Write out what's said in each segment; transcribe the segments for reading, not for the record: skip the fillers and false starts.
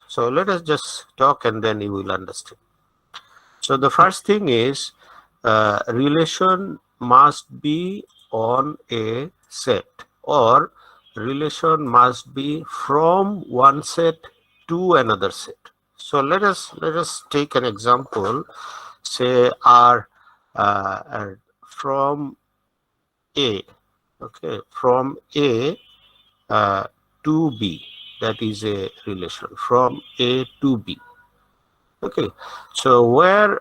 So let us just talk and then you will understand. So the first thing is relation must be on a set, or relation must be from one set to another set. So let us take an example. Say R from A, okay, from A uh, to B. That is a relation from A to B. Okay, so where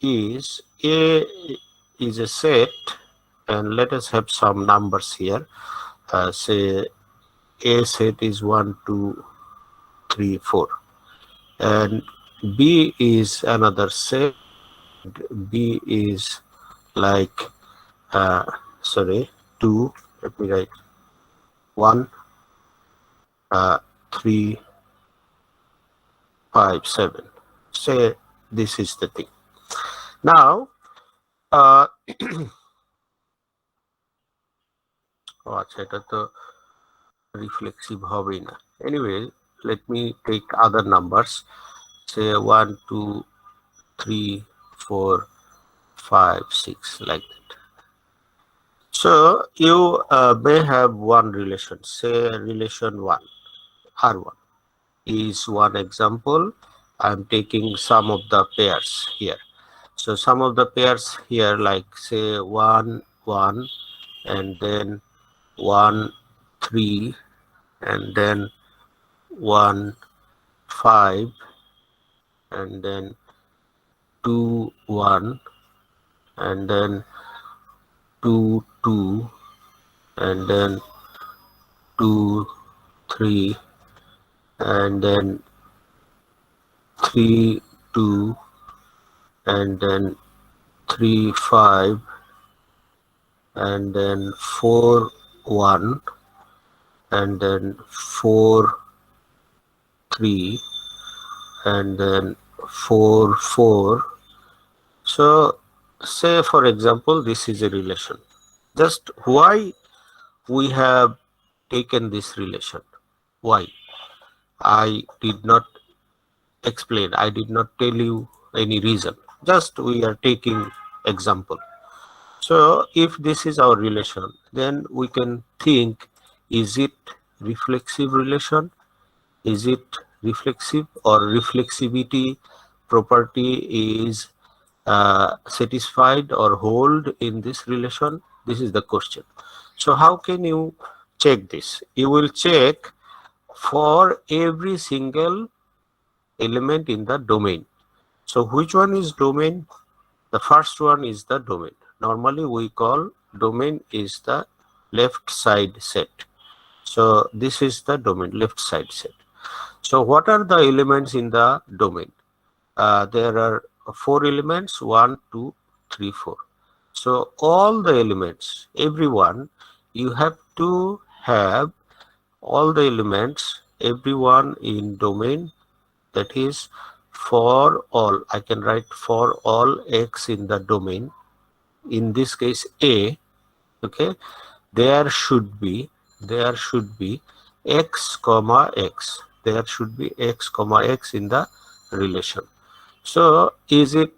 is A is a set, and let us have some numbers here. Say A set is 1, 2, 3, 4, and B is another set. B is like sorry, 2. Let me write 1, 3, 5, 7. Say this is the thing. Now, আচ্ছা এটা তো reflexive হবেই না. Anyway, let me take other numbers. Say 1, 2, 3, 4, 5, 6, like that. So you may have one relation. Say relation 1, R1 is one example. I'm taking some of the pairs here. So some of the pairs here, like say 1, 1, and then 1, 3, and then 1, 5, and then 2, 1, and then 2, 2, and then 2, 3, and then 3, 2, and then 3, 5, and then 4, 1, and then 4, 3, and then 4, 4. So say for example this is a relation. Just why we have taken this relation? Why? I did not explain. I did not tell you any reason. Just we are taking example. So if this is our relation, then we can think, is it reflexive relation? Is it reflexive, or reflexivity property is satisfied or hold in this relation? This is the question. So how can you check this? You will check for every single element in the domain. So which one is domain? The first one is the domain. Normally we call domain is the left side set. So this is the domain, left side set. So what are the elements in the domain? There are 4 elements, 1, 2, 3, 4. So all the elements, everyone, you have to have all the elements, everyone in domain, that is for all. I can write for all x in the domain. In this case A, okay, there should be x comma x. There should be x comma x in the relation. So is it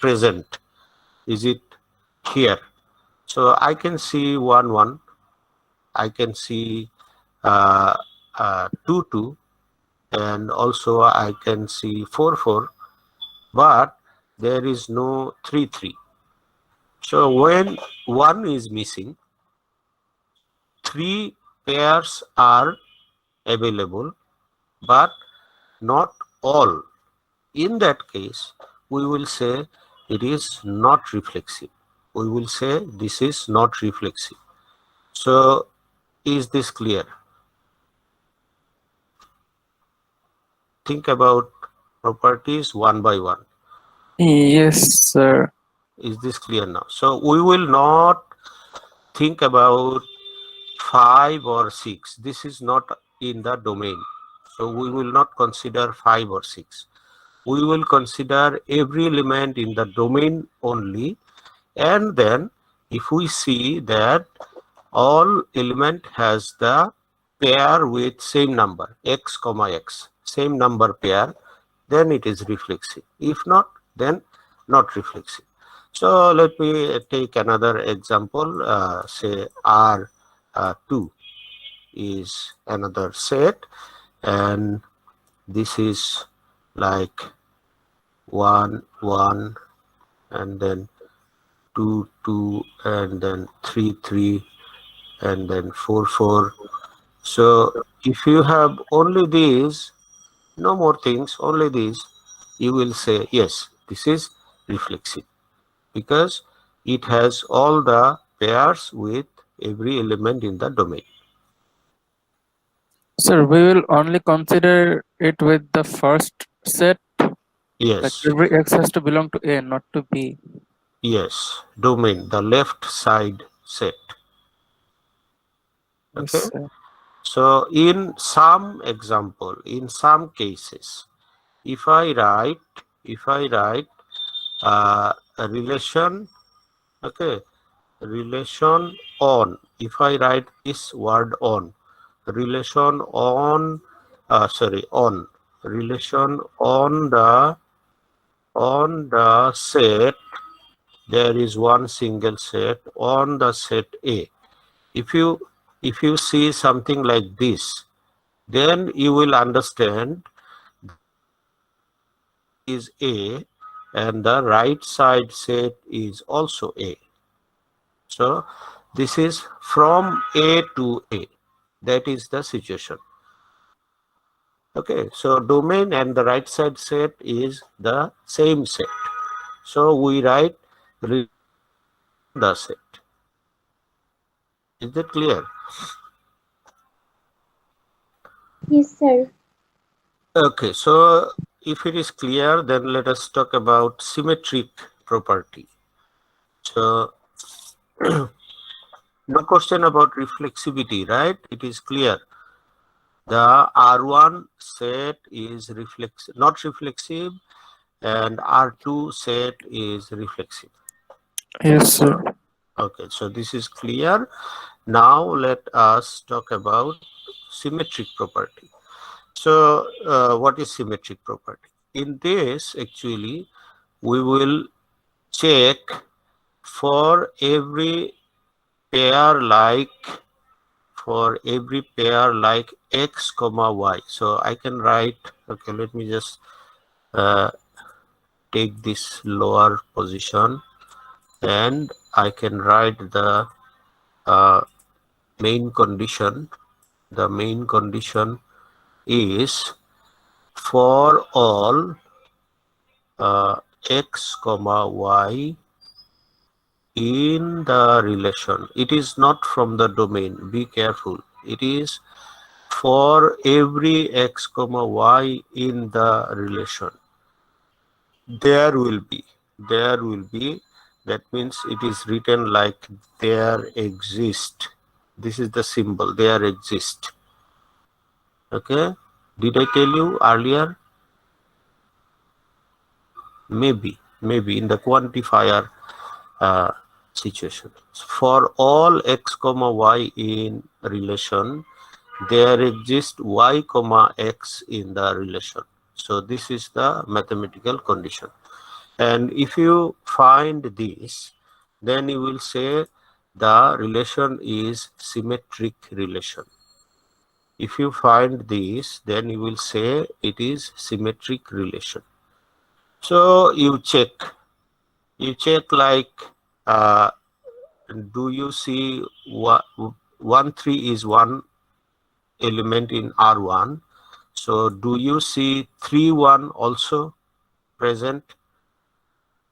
present? Is it here? So I can see 1, 1. I can see 2, 2, and also I can see 4, 4, but there is no 3, 3. So when 1 is missing, 3 pairs are available, but not all. In that case, we will say it is not reflexive. We will say this is not reflexive. So is this clear? Think about properties one by one. Yes, sir. Is this clear now? So we will not think about 5 or 6. This is not in the domain. So we will not consider 5 or 6. We will consider every element in the domain only, and then if we see that all element has the pair with same number, x comma x, same number pair, then it is reflexive. If not, then not reflexive. So let me take another example. Say R2 is another set, and this is like 1, 1, and then 2, 2, and then 3, 3, and then 4, 4. So if you have only these, no more things, only these, you will say, yes, this is reflexive because it has all the pairs with every element in the domain. Sir, we will only consider it with the first set. Like Yes, every x has to belong to A, not to B. yes, domain, the left side set. Yes, Okay. sir. So in some example, in some cases, if I write a relation, okay, relation on, if I write this word on, relation on, sorry, on, relation on the set, there is one single set on the set A. If you see something like this, then you will understand the left side set is A and the right side set is also A. So this is from A to A. That is the situation. Okay, so domain and the right side set is the same set. So we write relation on the set. Is that clear? Yes, sir. Okay, so if it is clear, then let us talk about symmetric property. So no question about reflexivity, right? It is clear. The R1 set is not reflexive, and R2 set is reflexive. Yes, sir. Okay, so this is clear. Now let us talk about symmetric property. So what is symmetric property? In this, actually, we will check for every pair like x comma y. So I can write, okay, let me just uh, take this lower position, and I can write the uh, main condition. The main condition is for all x comma y in the relation. It is not from the domain. Be careful. It is for every x comma y in the relation. There will be. There will be. That means it is written like there exist. This is the symbol. There exist. Okay. Did I tell you earlier? Maybe in the quantifier uh, situation. For all x comma y in relation, there exists y comma x in the relation. So this is the mathematical condition. And if you find this, then you will say the relation is symmetric relation. If you find this, then you will say it is symmetric relation. So you check like uh, do you see what 1 3 is one element in R1? So do you see 3 1 also present?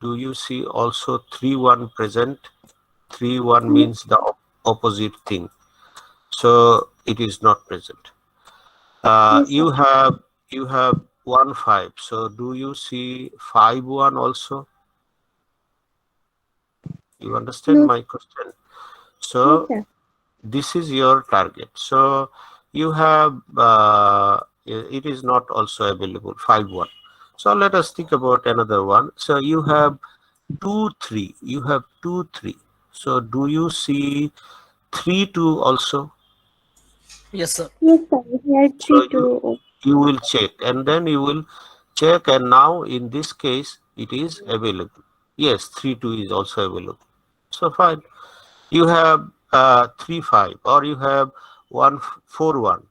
Do you see also 3 1 present? 3 1 Ye- means the opposite thing. So it is not present. Yes, sir. You have 1 5. So do you see 5 1 also? You understand No. my question? Yes, So sir. this is your target. So you have it is not also available 5 1. So let us think about another one. So you have 2 3. You have 2 3. So do you see 3 2 also? Yes, sir. Yes, sir. Here So 3 to. you will check, and then you will check, and now in this case it is available. Yes, 3 2 is also available. So fine. You have 3 5, or you have 1 4 1.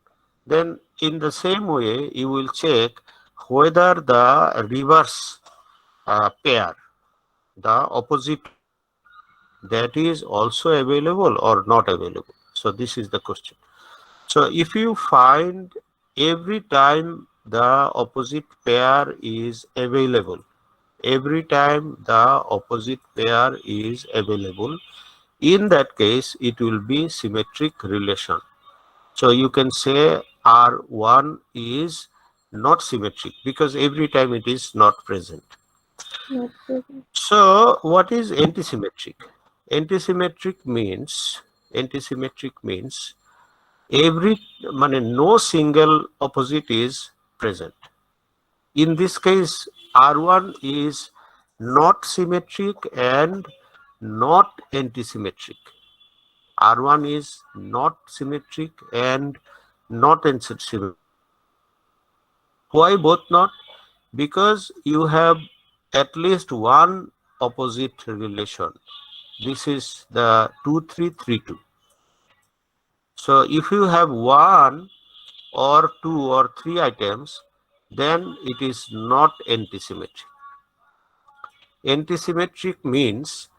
Then in the same way you will check whether the reverse pair, the opposite pair, that is also available or not available. So this is the question. So if you find every time the opposite pair is available, every time the opposite pair is available, in that case it will be symmetric relation. So you can say R1 is not symmetric because every time it is not present. Not present. So what is antisymmetric? Antisymmetric means every no single opposite is present. In this case, R1 is not symmetric and not antisymmetric. R1 is not symmetric and not antisymmetric. Why both not? Because you have at least one opposite relation. This is the 2 3 3 2. So if you have one or two or three items, then it is not antisymmetric. Antisymmetric means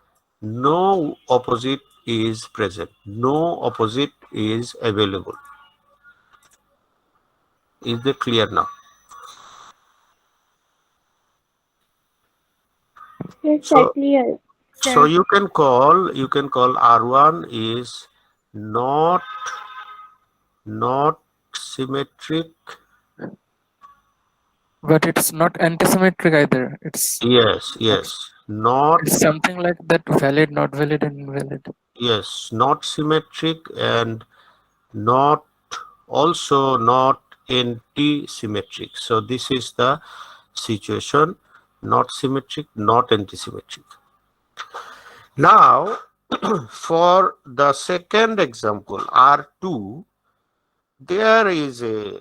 no opposite is present, no opposite is available. Is that clear now? Yes, sir. So Clear. so you can call R1 is not not symmetric. But it's not antisymmetric either. It's Yes, it's, yes. Not it's something like that: valid, not valid, and invalid. yes, not symmetric, and not also not anti-symmetric. So this is the situation: not symmetric, not anti-symmetric. Now for the second example, R2, there is a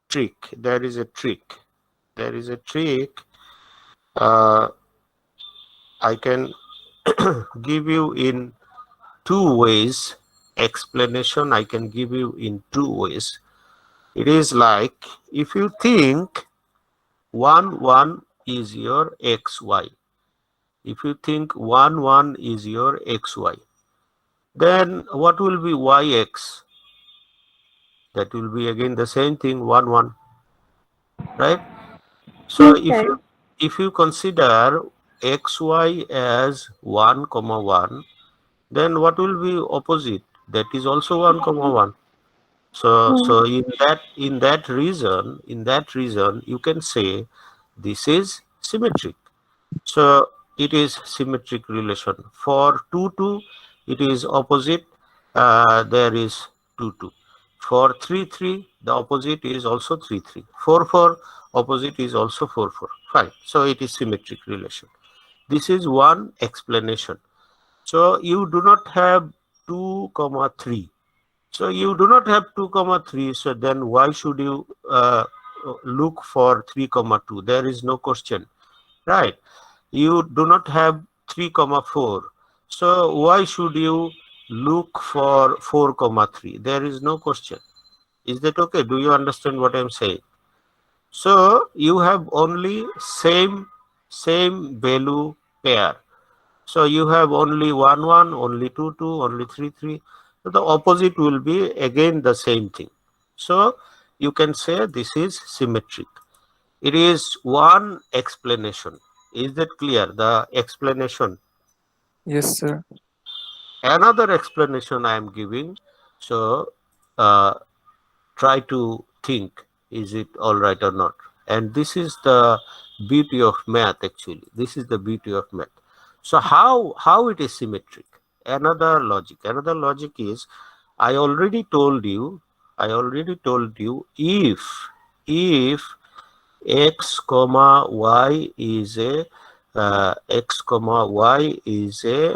trick. There is a trick. There is a trick. Uh, I can give you in two ways. Explanation I can give you in two ways. It is like if you think 1 1 is your xy. If you think 1 1 is your xy, then what will be yx? That will be again the same thing, 1 1, right? So Yes, sir. if you consider xy as 1 comma 1, then what will be opposite? That is also 1 comma 1. So One. in that reason you can say this is symmetric. So it is symmetric relation. For 2 2, it is opposite. There is 2 2. For 3 3, the opposite is also 3 3. 4 4, opposite is also 4 4. Fine. So it is symmetric relation. This is one explanation. So you do not have 2 comma 3. So you do not have 2 comma 3. So then why should you look for 3 comma 2? There is no question, right? You do not have 3 comma 4. So why should you look for 4 comma 3? There is no question. Is that okay? Do you understand what I'm saying? So you have only same value pair. So you have only 1 1, only 2 2, only 3 3. So the opposite will be again the same thing. So you can say this is symmetric. It is one explanation. Is that clear? The explanation. Yes, sir. Another explanation I am giving. So uh, try to think, is it all right or not? And this is the beauty of math actually. This is the beauty of math. So how it is symmetric? Another logic is, I already told you, if x comma y is a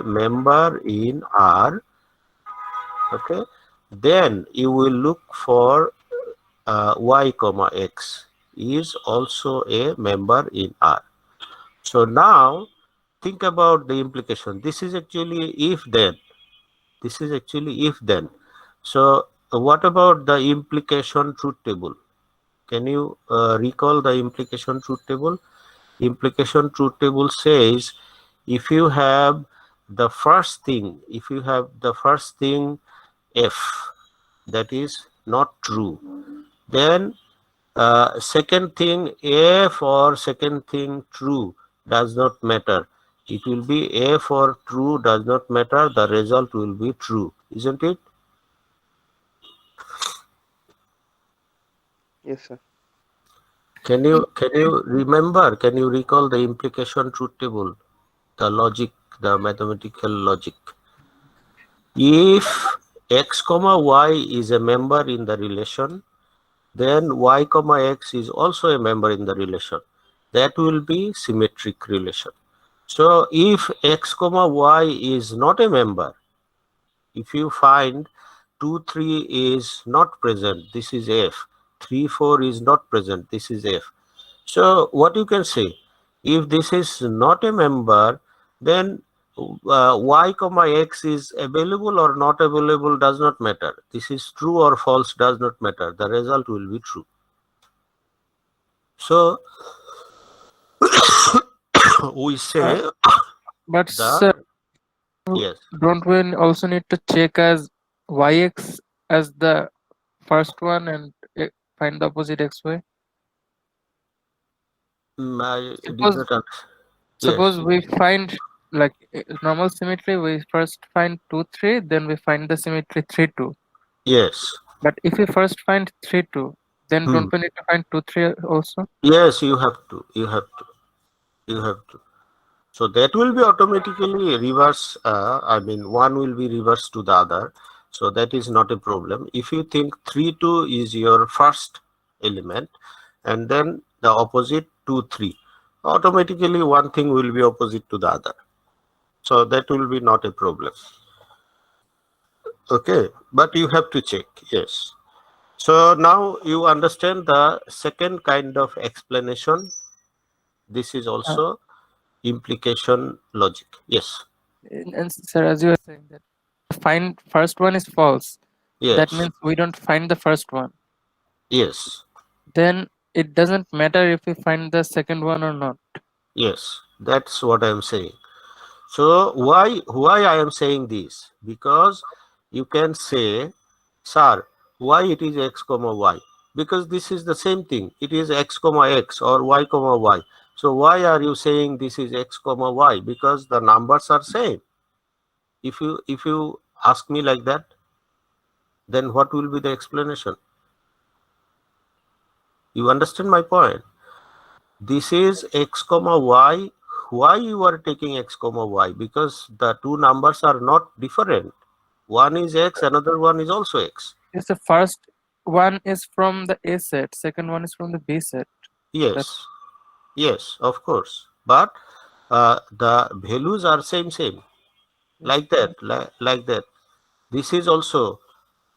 member in R, okay, then you will look for y comma x is also a member in R. So now think about the implication. This is actually if then. This is actually if then. So what about the implication truth table? Can you recall the implication truth table? Implication truth table says if you have the first thing, f that is not true, then second thing f or second thing true does not matter. It will be f or true does not matter. The result will be true, isn't it? Yes, sir. Can you remember? Can you recall the implication truth table? The logic, the mathematical logic. If x comma y is a member in the relation, then y comma x is also a member in the relation. That will be symmetric relation. So if x comma y is not a member, if you find 2 3 is not present, this is f. 3 4 is not present, this is f. So what you can say, if this is not a member, then y comma x is available or not available does not matter. This is true or false does not matter. The result will be true. So we say But the sir, yes, don't we also need to check as yx as the first one and find the opposite xy? I did Suppose not understand. suppose Yes, we find like normal symmetry, we first find 2 3, then we find the symmetry 3 2. yes. But if we first find 3 2, then Hmm. don't we need to find 2 3 also? Yes, you have to. You have to. So that will be automatically reverse. I mean, one will be reversed to the other. So that is not a problem. If you think 3 2 is your first element, and then the opposite 2 3, automatically one thing will be opposite to the other. So that will be not a problem. Okay, but you have to check. Yes. So now you understand the second kind of explanation. This is Uh, also implication logic. Yes. and sir, as you were saying that find first one is false, that Yes. means we don't find the first one. Yes. Then it doesn't matter if we find the second one or not. Yes. That's what I am saying. So why I am saying this? Because you can say, sir, why it is x comma y? Because this is the same thing. It is x comma x or y comma y. So why are you saying this is x comma y? Because the numbers are same. If you ask me like that, then what will be the explanation? You understand my point? This is x comma y. Why you are taking x comma y? Because the two numbers are not different. One is x, another one is also x. Yes, the first one is from the A set, second one is from the B set. That's Yes, yes, of course. But the values are same, yes. like that, like that. This is also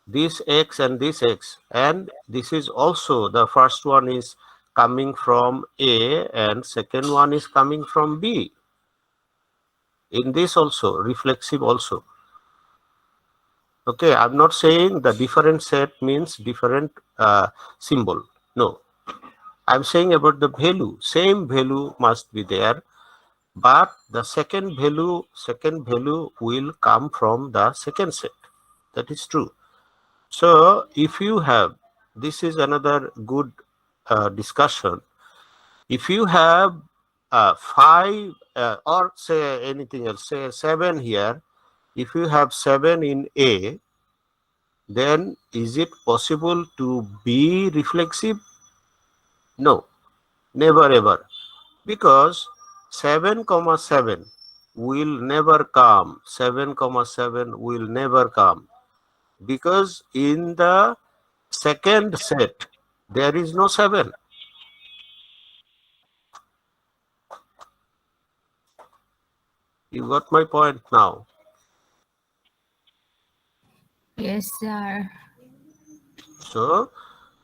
this x and this x, and this is also the first one is coming from A and second one is coming from B. In this also, reflexive also. Okay, I'm not saying the different set means different symbol. No, I'm saying about the value. Same value must be there, but the second value will come from the second set. That is true. So if you have, this is another good discussion. If you have five or say anything else, say 7 here. If you have 7 in A, then is it possible to be reflexive? No, never ever. Because 7 comma 7 will never come. 7 comma 7 will never come. Because in the second set, there is no 7. You got my point now. Yes, sir. So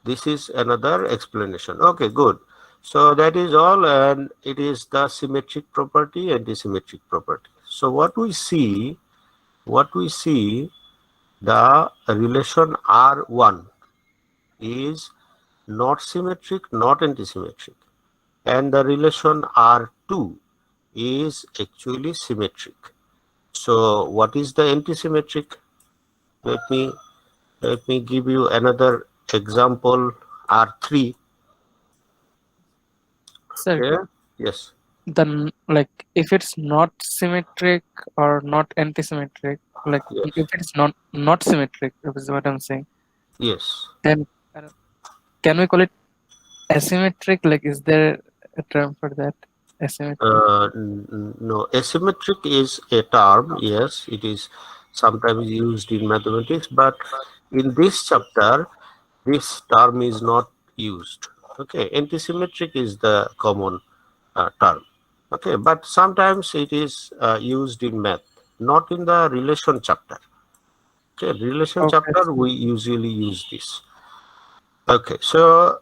this is another explanation. Okay, good. So that is all, and it is the symmetric property and asymmetric property. So what we see, the relation R1 is not symmetric, not antisymmetric, and the relation R2 is actually symmetric. So what is the antisymmetric? Let me let me give you another example. R3. Sir, Okay. Yes. like if it's not symmetric or not anti-symmetric, like Yes. if it's not symmetric, is what I'm saying, Yes. then can we call it asymmetric? Like, is there a term for that? Asymmetric. No, asymmetric is a term. Yes, it is sometimes used in mathematics, but in this chapter, this term is not used. Okay, antisymmetric is the common term. Okay, but sometimes it is used in math, not in the relation chapter. Okay, relation Okay. chapter we usually use this. Okay, so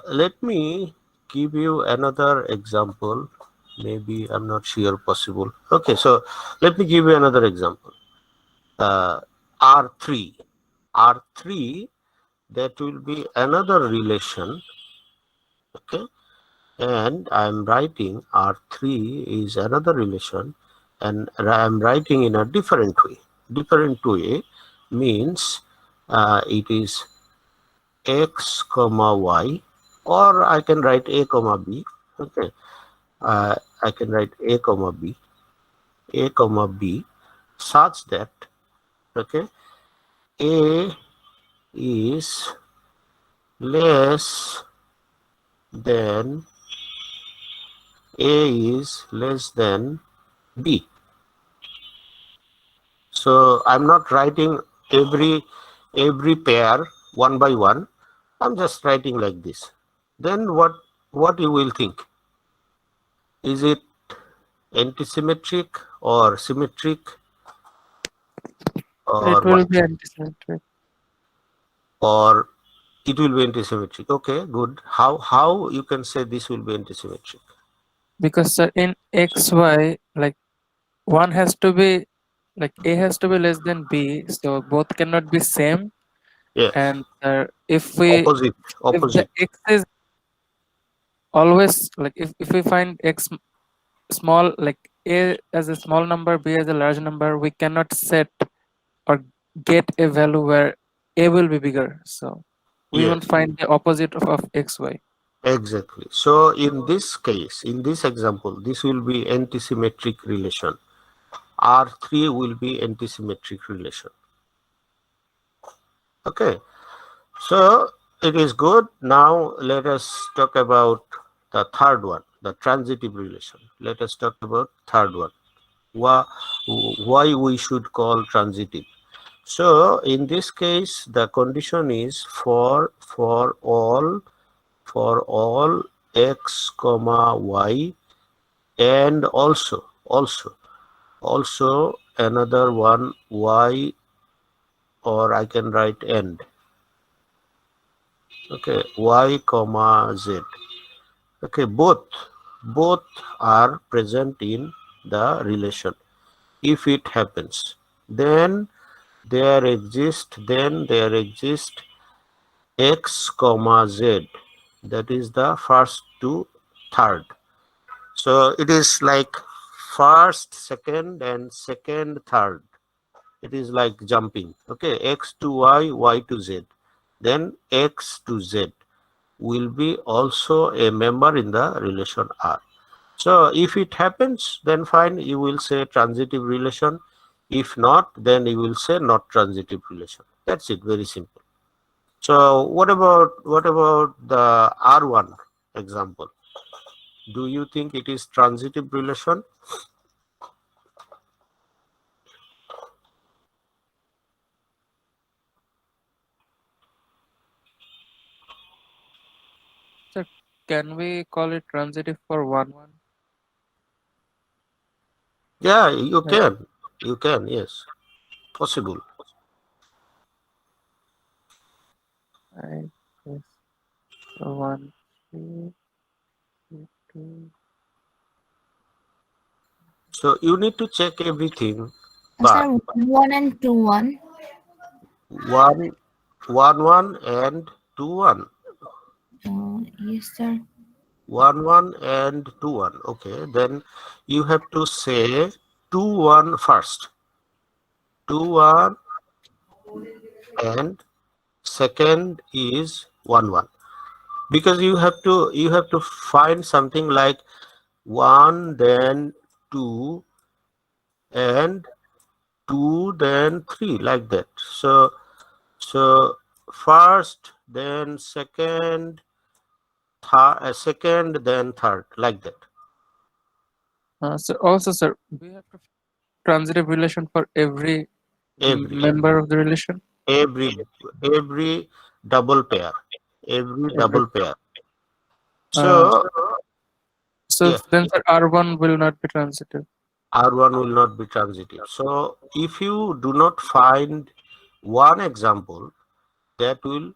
let me give you another example. Maybe I'm not sure possible. Okay, so let me give you another example. Uh, R3. R3, that will be another relation. Okay, and I'm writing R3 is another relation, and I'm writing in a different way. Different way means it is x comma y, or I can write a comma b. Okay, I can write a comma b, such that, okay, a is less than a is less than b. So I'm not writing every pair one by one. I'm just writing like this. Then what you will think? Is it antisymmetric or symmetric, It or what? will be anti-symmetric Or it will be antisymmetric? Okay, good. How you can say this will be antisymmetric? because in xy, like one has to be like a has to be less than b, so both cannot be same. Yes, And opposite, if the opposite. x is always like if we find x small, like a as a small number, b as a large number, we cannot set or get a value where a will be bigger, so we Yes, won't find the opposite of xy. exactly. So in this case, in this example, this will be antisymmetric relation. R3 will be antisymmetric relation. Okay, so it is good. Now let us talk about the third one, the transitive relation. Let us talk about third one. Why, why we should call transitive? So in this case, the condition is for all x comma y, and also another one y, or I can write and. Okay, y comma z. Okay, both are present in the relation. If it happens, then there exist x comma z, that is the first to third. So it is like first, second, and second, third. It is like jumping. Okay, x to y, y to z, then x to z will be also a member in the relation R. So if it happens, then fine, you will say transitive relation. If not, then you will say not transitive relation. That's it, very simple. So what about the R1 example? Do you think it is transitive relation? So can we call it transitive for one? Yeah, you Like, can. You can, yes. Possible. I guess so 1, 3, 2. So you need to check everything, Sir, but 1 and 2 1. 1, 1, 1 and 2, 1. Yes, sir. 1, 1 and 2, 1. Okay, then you have to say 2, 1 first. 2, 1 and second is 1, 1. Because you have to find something like 1 then 2 and 2 then 3, like that. So first then second, second then third, like that. So also, sir, we have to transitive relation for every Every member of the relation. every every double pair, every Every, double pair. uh, So so yeah, then sir, R1 will not be transitive. R1 will not be transitive. So if you do not find one example, that will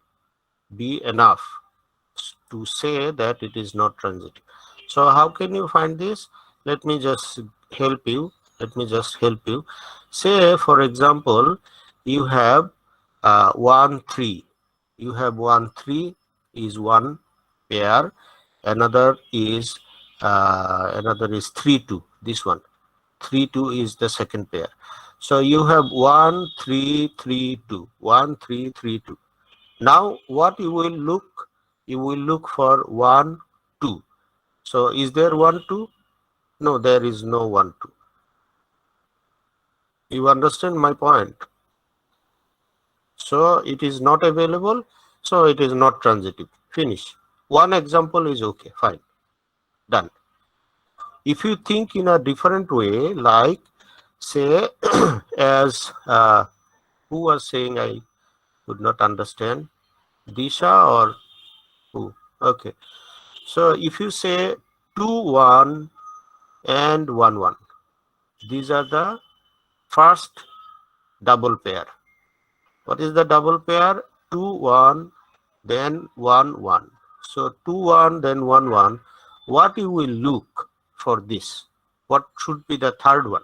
be enough to say that it is not transitive. So how can you find this? Let me just help you. Let me just help you. Say, for example, you have 1, 3. You have 1, 3 is one pair. Another is 3, 2. This one. 3, 2 is the second pair. So you have 1, 3, 3, 2. 1, 3, 3, 2. Now what you will look? You will look for 1, 2. So is there 1, 2? No, there is no 1, 2. You understand my point? So it is not available. So it is not transitive. Finish. One example is okay. Fine. Done. If you think in a different way, like say as who was saying, I could not understand, Disha or who? Okay. So if you say 2, 1 and 1, 1, these are the first double pair. What is the double pair? 2, 1, then 1, 1. So 2, 1, then 1, 1. What you will look for this? What should be the third one?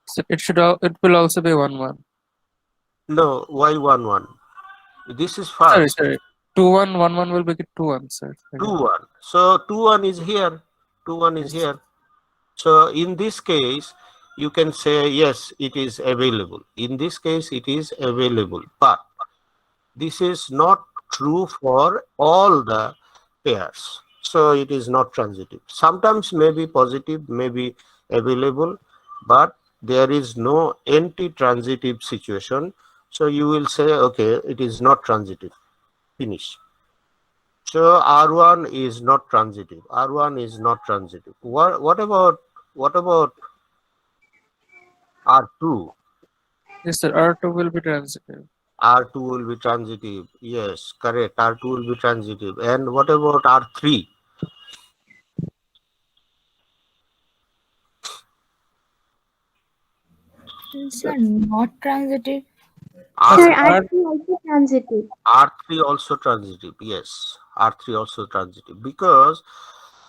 So it will also be 1, 1. No, why 1, 1? This is Sorry, first. sorry. 2, 1, 1, 1 will make it 2, 1, sir. 2, Again. 1. So 2, 1 is here. 2, 1 is Yes. here. So in this case, you can say, yes, it is available. In this case, it is available. But this is not true for all the pairs. So it is not transitive. Sometimes may be positive, may be available, but there is no anti-transitive situation. So you will say, okay, it is not transitive. Finish. So R1 is not transitive. R1 is not transitive. What about R2? Yes, sir. R2 will be transitive. R2 will be transitive. Yes, correct. R2 will be transitive. And what about R3? Sir, not transitive. Sir, Sir, R3, R3 also transitive. R3 also transitive. Yes, R3 also transitive because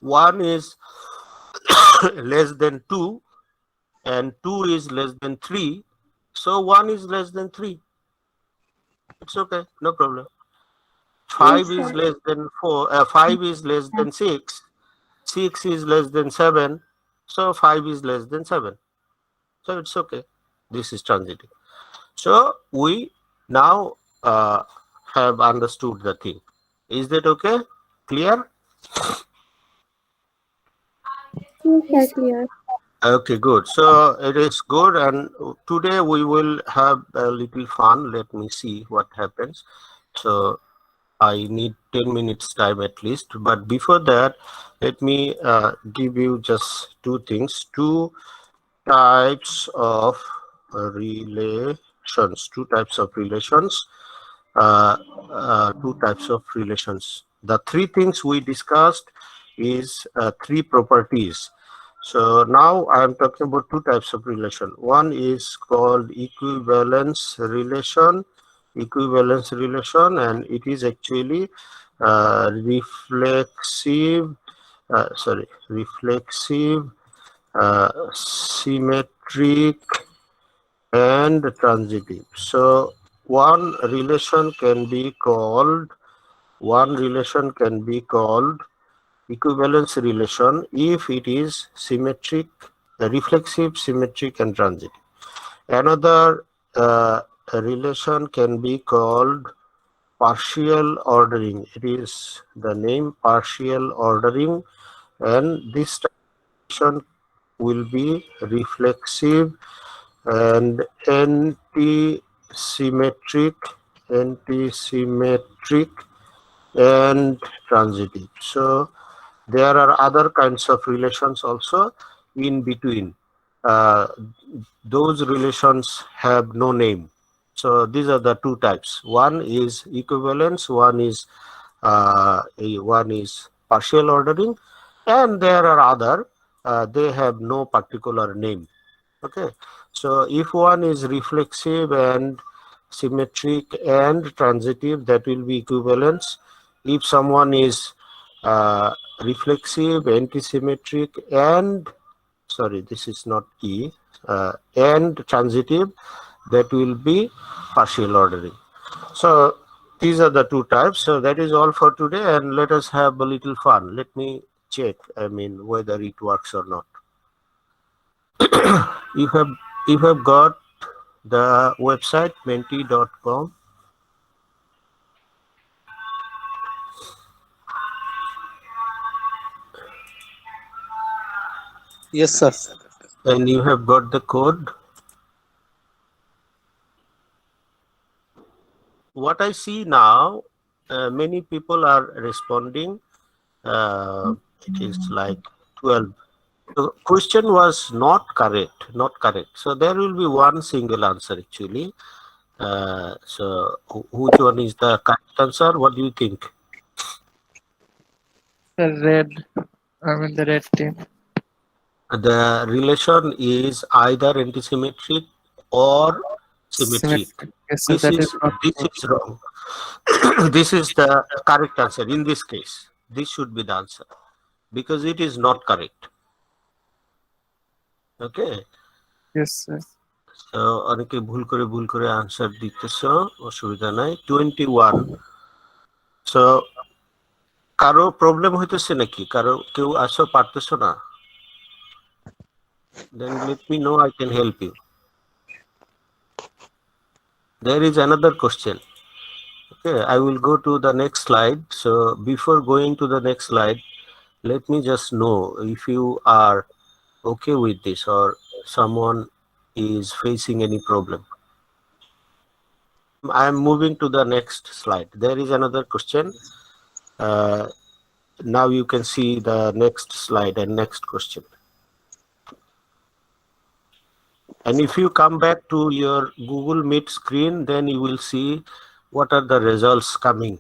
1 is less than 2 and 2 is less than 3. So 1 is less than 3. It's okay, no problem. 5 Yes, is sir. less than 4. 5 is less than 6. 6 is less than 7. So 5 is less than 7. So it's okay. This is transitive. So we now have understood the thing. Is that okay? Clear? Yes, sir, Yes. clear. Okay, good. So it is good. And today we will have a little fun. Let me see what happens. So I need 10 minutes time at least. But before that, let me give you just two things. Two types of relations. Two types of relations. Two types of relations. The three things we discussed is three properties. So now I am talking about two types of relation. One is called equivalence relation. equivalence relation, and it is actually reflexive, symmetric, and transitive. So one relation can be called equivalence relation if it is symmetric, reflexive, symmetric, and transitive. Another relation can be called partial ordering. It is the name partial ordering, and this relation will be reflexive and anti-symmetric and transitive. So there are other kinds of relations also in between. Uh, those relations have no name. So these are the two types. One is equivalence, one is partial ordering, and there are other. They have no particular name. Okay, so if one is reflexive and symmetric and transitive, that will be equivalence. If someone is reflexive, anti-symmetric, and this is not E, and transitive, that will be partial ordering. So these are the two types. So that is all for today, and let us have a little fun. Let me check, whether it works or not. you have you have got the website menti.com, Yes, sir. and you have got the code. What I see now, many people are responding. It is like 12. The question was not correct. So there will be one single answer actually. So which one is the correct answer? What do you think? The red. I'm in the red team. The relation is either antisymmetric or symmetric. Symmetric. Yes, sir. This That is is not this true. is wrong. This is the correct answer in this case. This should be the answer because it is not correct. Okay. Yes, sir. So অনেকে ভুল করে answer দিতেছো, অসুবিধা নাই। 21. So কারো problem হইতেছে নাকি? কেউ আসো পারতেছো না? Then let me know, I can help you. There is another question. Okay, I will go to the next slide. So before going to the next slide, let me just know if you are okay with this or someone is facing any problem. I am moving to the next slide. There is another question. Now you can see the next slide and next question. And if you come back to your Google Meet screen, then you will see what are the results coming.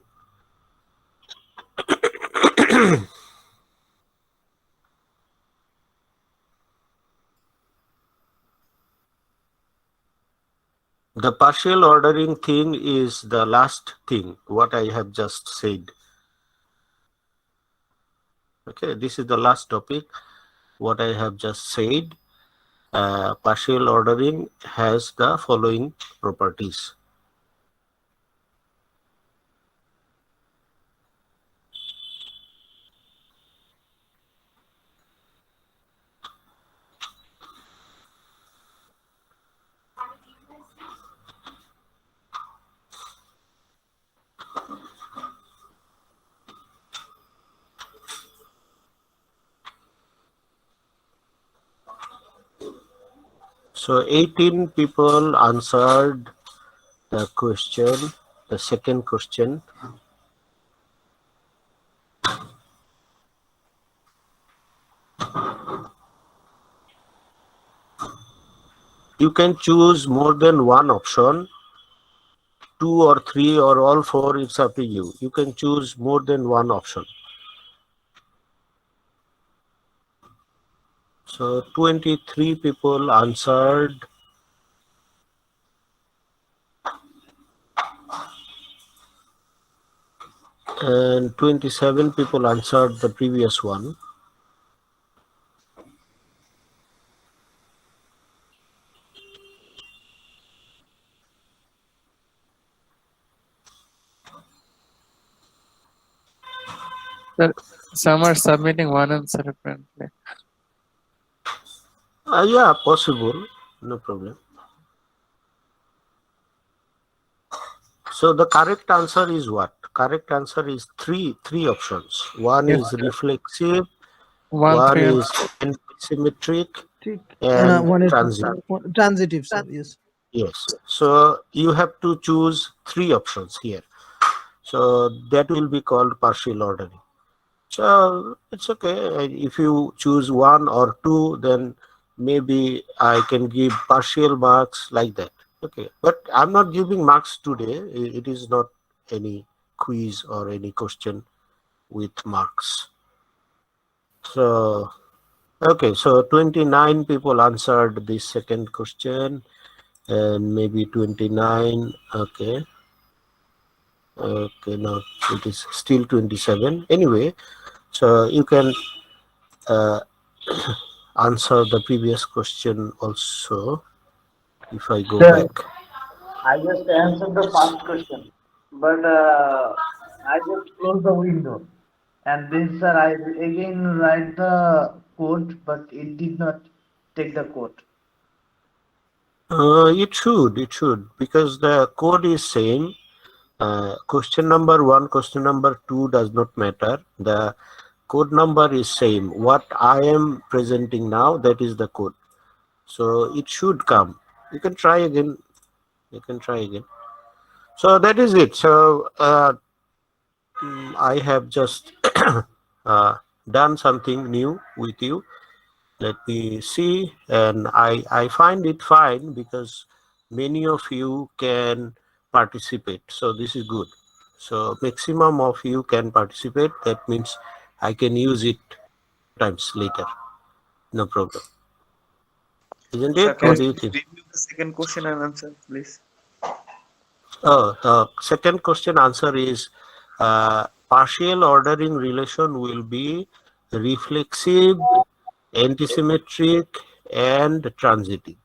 The partial ordering thing is the last thing, what I have just said. Okay, this is the last topic, what I have just said. Partial ordering has the following properties. So 18 people answered the question, the second question. You can choose more than one option, 2 or 3 or all 4, it's up to you. You can choose more than one option. So 23 people answered And 27 people answered the previous one. Sir, some are submitting one answer apparently. Yeah, possible. No problem. So the correct answer is what? Correct answer is three options. One Yes, is sir. reflexive, 1, one 3, and is antisymmetric, Tick. and One is transitive. transitive, sir. Yes. Yes. So you have to choose three options here. So that will be called partial ordering. So it's okay. If you choose one or two, then maybe I can give partial marks like that. Okay. But I'm not giving marks today. It is not any quiz or any question with marks. So, okay. So 29 people answered this second question and maybe 29. Okay. Okay. Now it is still 27. Anyway, so you can uh, answer the previous question also if I go Sir, back. I just answered the first question, but I just closed the window. And this, sir, I again write the code, but it did not take the code. It should, because the code is same. Question number one, question number two does not matter. The code number is same. What I am presenting now, that is the code. So it should come. You can try again. You can try again. So that is it. So I have just done something new with you. Let me see, and I find it fine because many of you can participate, so this is good. So maximum of you can participate, that means I can use it times later, no problem, isn't Sir, it? can What Yes. do you you please think? review the second question and answer, please? Second question answer is partial ordering relation will be reflexive, antisymmetric, and transitive.